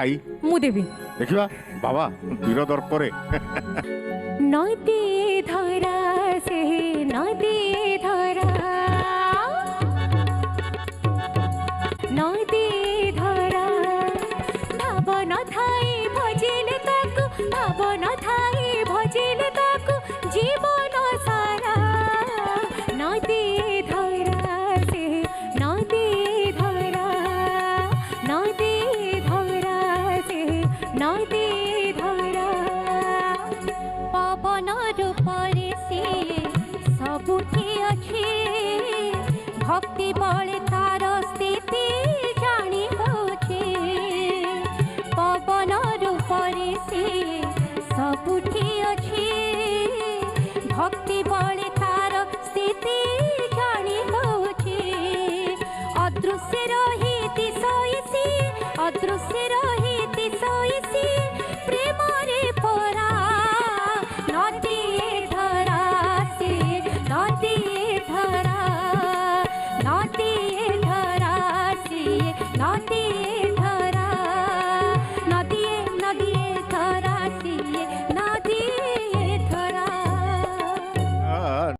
ଖାଇ ମୁଁ ଦେବି। ଦେଖିବା ବାବା ବୀର ଦର୍ପରେ ନଦୀ ଧରା ସେ ନଦୀ ଧରା ନଦୀ ଧରା ଭାବ ନଥାଇ ଭଜିଲେ ତାକୁ ଭାବ ନଥାଇ ଭଜିଲେ ତାକୁ ଜୀବନ ସାରା ନଦୀ ଧରା ସେ ନଦୀ ଧରା ନଦୀ ଧରା ସେ ନଦୀ ଧରା ପବନ ରୂପରେ ସିଏ ସବୁଠି ଅଛି ଭକ୍ତି ବଳେ ତାର ସ୍ଥିତି ଜାଣି ହେଉଛି ପବନ ରୂପରେ ସିଏ ସବୁଠି ଅଛି ଭକ୍ତି ବଳେ ତାର ସ୍ଥିତି ଜାଣି ହେଉଛି ଅଦୃଶ୍ୟ ରହିତି ଶୋଇଛି ଅଦୃଶ୍ୟ ରହିତି ଶୋଇଛି ପ୍ରେମରେ ପରା নদী ধরা সে নদী ধরা নদী ধরা সে নদী